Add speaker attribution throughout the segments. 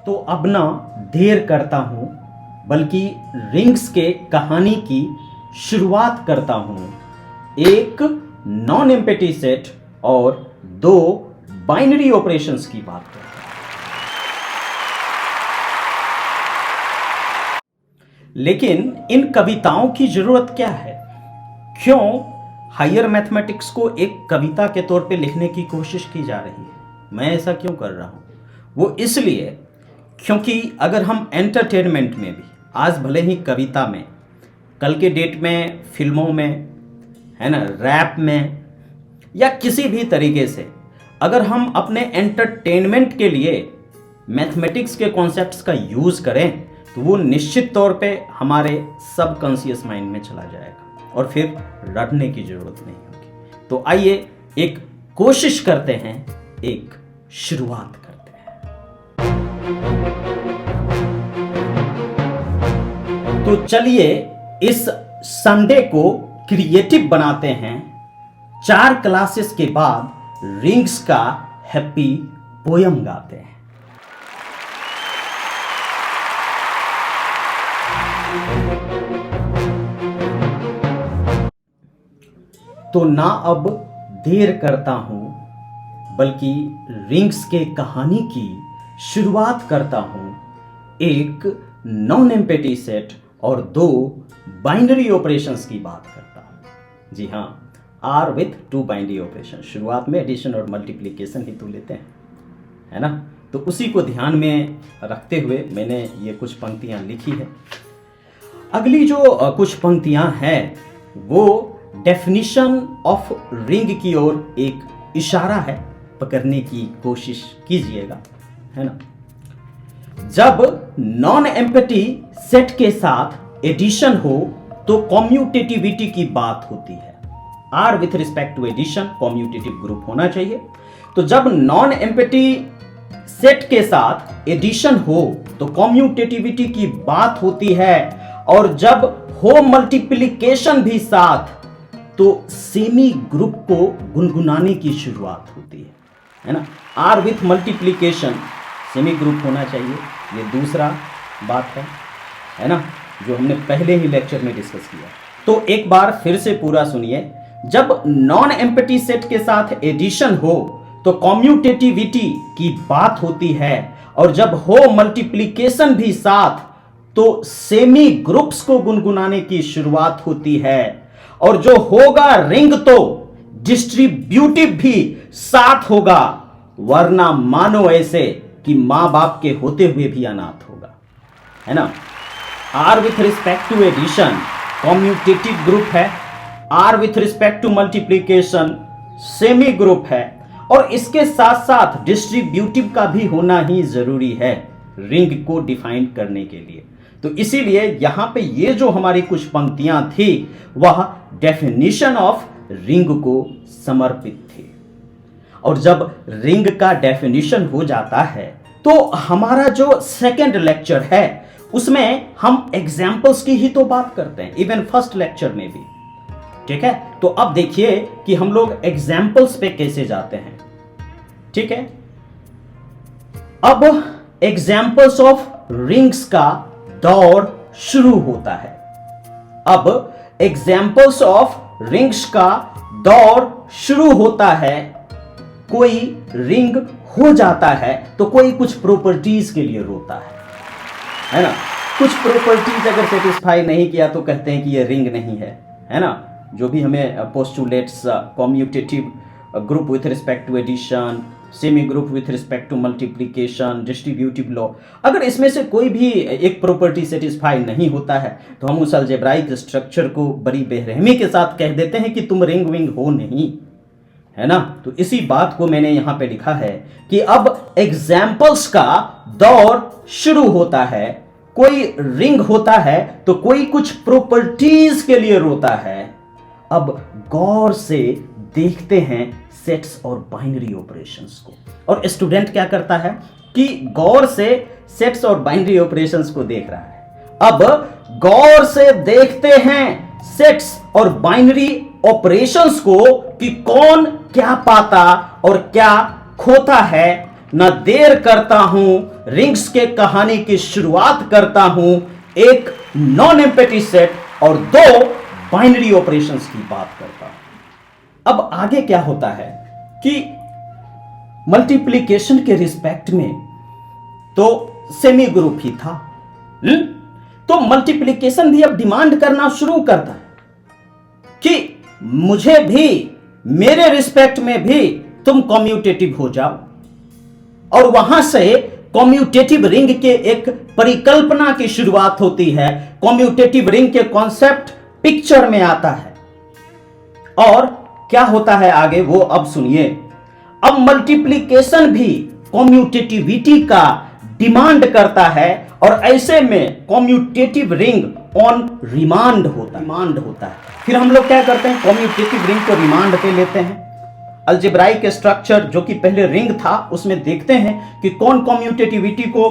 Speaker 1: तो अब ना देर करता हूं बल्कि रिंग्स के कहानी की शुरुआत करता हूं। एक नॉन एम्पटी सेट और दो बाइनरी ऑपरेशंस की बात करता हूं। लेकिन इन कविताओं की जरूरत क्या है? क्यों हायर मैथमेटिक्स को एक कविता के तौर पे लिखने की कोशिश की जा रही है? मैं ऐसा क्यों कर रहा हूं? वो इसलिए क्योंकि अगर हम एंटरटेनमेंट में भी, आज भले ही कविता में, कल के डेट में फिल्मों में, है ना, रैप में या किसी भी तरीके से अगर हम अपने एंटरटेनमेंट के लिए मैथमेटिक्स के कॉन्सेप्ट्स का यूज़ करें तो वो निश्चित तौर पे हमारे सबकॉन्शियस माइंड में चला जाएगा और फिर रटने की जरूरत नहीं होगी। तो आइए एक कोशिश करते हैं, एक शुरुआत करते हैं। तो चलिए इस संडे को क्रिएटिव बनाते हैं। 4 क्लासेस के बाद रिंग्स का हैप्पी पोयम गाते हैं। तो ना अब देर करता हूं बल्कि रिंग्स के कहानी की शुरुआत करता हूं। एक नॉन एम्पटी सेट और 2 बाइनरी ऑपरेशंस की बात करता हूं। जी हां, आर विथ 2 बाइनरी ऑपरेशन। शुरुआत में एडिशन और मल्टीप्लिकेशन ही तो लेते हैं, है ना। तो उसी को ध्यान में रखते हुए मैंने ये कुछ पंक्तियां लिखी है। अगली जो कुछ पंक्तियां हैं वो डेफिनिशन ऑफ रिंग की ओर एक इशारा है, पकड़ने की कोशिश कीजिएगा, है ना। जब नॉन एम्पटी सेट के साथ एडिशन हो तो कॉम्यूटेटिविटी की बात होती है। R with respect to addition commutative group होना चाहिए। तो जब नॉन एम्पटी सेट के साथ एडिशन हो तो कॉम्यूटेटिविटी की बात होती है, और जब हो मल्टीप्लिकेशन भी साथ तो सेमी ग्रुप को गुनगुनाने की शुरुआत होती है ना। R with multiplication semi group होना चाहिए, ये दूसरा बात है ना, जो हमने पहले ही लेक्चर में डिस्कस किया। तो एक बार फिर से पूरा सुनिए। जब नॉन एम्पटी सेट के साथ एडिशन हो तो कॉम्यूटेटिविटी की बात होती है, और जब हो मल्टीप्लिकेशन भी साथ तो सेमी ग्रुप्स को गुनगुनाने की शुरुआत होती है, और जो होगा रिंग तो डिस्ट्रीब्यूटिव भी साथ होगा, वरना मानो ऐसे कि मां बाप के होते हुए भी अनाथ होगा, है ना। R with respect to addition commutative group है, R with respect to multiplication semi group है, और इसके साथ साथ डिस्ट्रीब्यूटिव का भी होना ही जरूरी है रिंग को डिफाइन करने के लिए। तो इसीलिए यहां पे ये जो हमारी कुछ पंक्तियां थी वह डेफिनेशन ऑफ रिंग को समर्पित थी। और जब रिंग का डेफिनेशन हो जाता है तो हमारा जो सेकंड लेक्चर है उसमें हम एग्जाम्पल्स की ही तो बात करते हैं, इवन फर्स्ट लेक्चर में भी, ठीक है। तो अब देखिए कि हम लोग एग्जाम्पल्स पे कैसे जाते हैं, ठीक है। अब एग्जाम्पल्स ऑफ रिंग्स का दौर शुरू होता है। अब एग्जाम्पल्स ऑफ रिंग्स का दौर शुरू होता है। कोई रिंग हो जाता है तो कोई कुछ प्रॉपर्टीज के लिए रोता है ना। कुछ प्रॉपर्टीज अगर सेटिस्फाई नहीं किया तो कहते हैं कि ये रिंग नहीं है ना। जो भी हमें postulates commutative group with respect to addition, semi group with respect to multiplication, distributive law, अगर इसमें से कोई भी एक प्रॉपर्टी सेटिस्फाई नहीं होता है तो हम उस अलजेब्राइक स्ट्रक्चर को बड़ी बेरहमी के साथ कह देते हैं कि तुम रिंग विंग हो नहीं, है ना। तो इसी बात को मैंने यहां पे लिखा है कि अब एग्जाम्पल्स का दौर शुरू होता है। कोई रिंग होता है तो कोई कुछ प्रॉपर्टीज के लिए रोता है। अब गौर से देखते हैं सेट्स और बाइनरी ऑपरेशंस को। और स्टूडेंट क्या करता है कि गौर से सेट्स और बाइनरी ऑपरेशंस को देख रहा है। अब गौर से देखते हैं सेट्स और बाइनरी ऑपरेशंस को कि कौन क्या पाता और क्या खोता है। न देर करता हूं रिंग्स के कहानी की शुरुआत करता हूं एक नॉन एम्पैथी सेट और 2 बाइनरी ऑपरेशंस की बात करता हूं। अब आगे क्या होता है कि मल्टीप्लिकेशन के रिस्पेक्ट में तो सेमी ग्रुप ही था, तो मल्टीप्लिकेशन भी अब डिमांड करना शुरू करता है कि मुझे भी, मेरे रिस्पेक्ट में भी तुम कम्यूटेटिव हो जाओ। और वहां से कम्यूटेटिव रिंग के एक परिकल्पना की शुरुआत होती है। कम्यूटेटिव रिंग के कॉन्सेप्ट पिक्चर में आता है और क्या होता है आगे वो अब सुनिए। अब मल्टीप्लिकेशन भी कम्यूटेटिविटी का डिमांड करता है और ऐसे में कम्यूटेटिव रिंग ऑन रिमांड होता है। फिर हम लोग क्या करते हैं, कम्यूटेटिव रिंग को रिमांड पे लेते हैं। अलजेब्राइक स्ट्रक्चर जो कि पहले रिंग था उसमें देखते हैं कि कौन कम्यूटेटिविटी को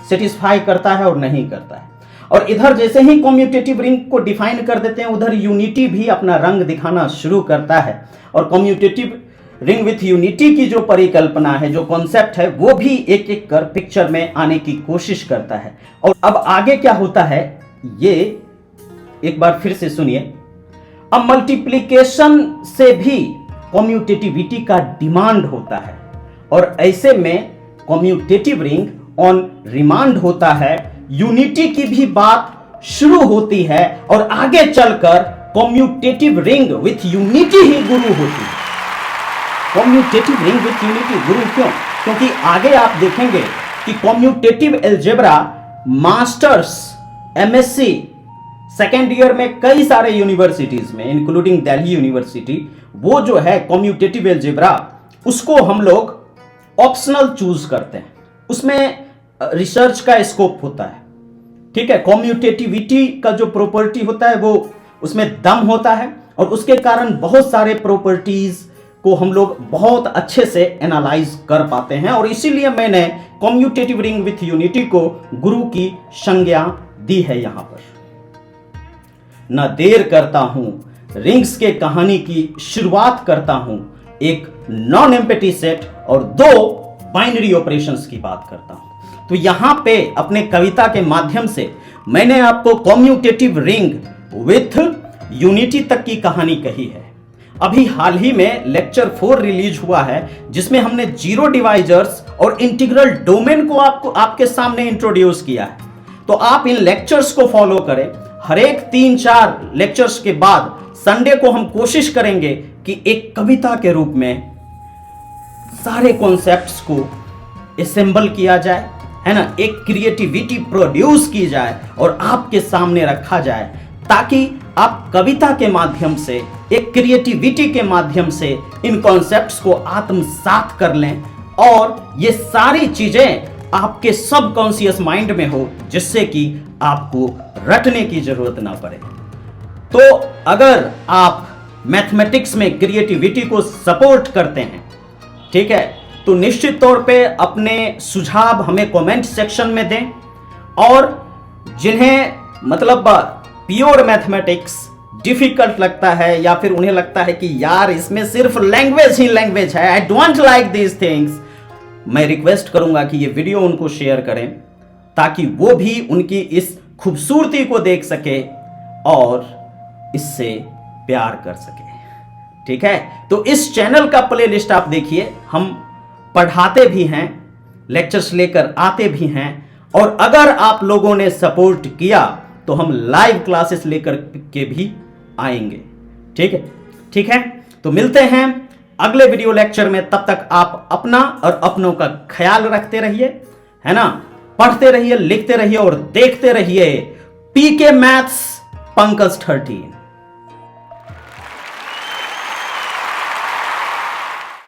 Speaker 1: सेटिस्फाई करता है और नहीं करता है। और इधर जैसे ही कम्यूटेटिव रिंग को डिफाइन कर देते हैं उधर यूनिटी भी अपना रंग दिखाना शुरू करता है और कम्यूटेटिव रिंग विथ यूनिटी की जो परिकल्पना है, जो कॉन्सेप्ट है, वो भी एक एक कर पिक्चर में आने की कोशिश करता है। और अब आगे क्या होता है ये एक बार फिर से सुनिए। अब मल्टीप्लिकेशन से भी कम्यूटेटिविटी का डिमांड होता है और ऐसे में कम्यूटेटिव रिंग ऑन रिमांड होता है। यूनिटी की भी बात शुरू होती है और आगे चलकर कम्यूटेटिव रिंग विथ यूनिटी ही गुरु होती है। कम्यूटेटिव रिंग विथ यूनिटी गुरु क्यों? क्योंकि आगे आप देखेंगे कि commutative algebra masters MSc second year में कई सारे यूनिवर्सिटीज में इंक्लूडिंग दिल्ली यूनिवर्सिटी, वो जो है कम्यूटेटिव अलजेब्रा उसको हम लोग ऑप्शनल चूज करते हैं। उसमें रिसर्च का स्कोप होता है, ठीक है। कम्यूटेटिविटी का जो प्रॉपर्टी होता है वो उसमें दम होता है और उसके कारण बहुत सारे प्रॉपर्टीज को हम लोग बहुत अच्छे से एनालाइज कर पाते हैं और इसीलिए मैंने कम्यूटेटिव रिंग विथ यूनिटी को गुरु की संज्ञा दी है। यहां पर न देर करता हूं, रिंग्स के कहानी की शुरुआत करता हूं एक नॉन एम्पैथी सेट और 2 बाइनरी ऑपरेशंस की बात करता हूं। तो यहां पे अपने कविता के माध्यम से मैंने आपको कम्यूटेटिव रिंग विथ यूनिटी तक की कहानी कही है। अभी हाल ही में लेक्चर 4 रिलीज हुआ है जिसमें हमने जीरो डिवाइजर्स और इंटीग्रल डोमेन को आपके सामने इंट्रोड्यूस किया है। तो आप इन लेक्चर्स को फॉलो करें। हर एक 3-4 लेक्चर्स के बाद संडे को हम कोशिश करेंगे कि एक कविता के रूप में सारे कॉन्सेप्ट्स को असेंबल किया जाए, है ना, एक क्रिएटिविटी प्रोड्यूस की जाए और आपके सामने रखा जाए ताकि आप कविता के माध्यम से, एक क्रिएटिविटी के माध्यम से इन कॉन्सेप्ट्स को आत्मसात कर लें और ये सारी चीजें आपके सबकॉन्शियस माइंड में हो जिससे कि आपको रटने की जरूरत ना पड़े। तो अगर आप मैथमेटिक्स में क्रिएटिविटी को सपोर्ट करते हैं, ठीक है, तो निश्चित तौर पे अपने सुझाव हमें कमेंट सेक्शन में दें। और जिन्हें मतलब प्योर मैथमेटिक्स डिफिकल्ट लगता है या फिर उन्हें लगता है कि यार इसमें सिर्फ लैंग्वेज ही लैंग्वेज है, I don't like these things, मैं रिक्वेस्ट करूंगा कि ये वीडियो उनको शेयर करें ताकि वो भी उनकी इस खूबसूरती को देख सके और इससे प्यार कर सके, ठीक है। तो इस चैनल का प्लेलिस्ट आप देखिए, हम पढ़ाते भी हैं, लेक्चर्स लेकर आते भी हैं और अगर आप लोगों ने सपोर्ट किया तो हम लाइव क्लासेस लेकर के भी आएंगे, ठीक है, ठीक है। तो मिलते हैं अगले वीडियो लेक्चर में, तब तक आप अपना और अपनों का ख्याल रखते रहिए, है ना, पढ़ते रहिए, लिखते रहिए और देखते रहिए पीके मैथ्स पंकज 13।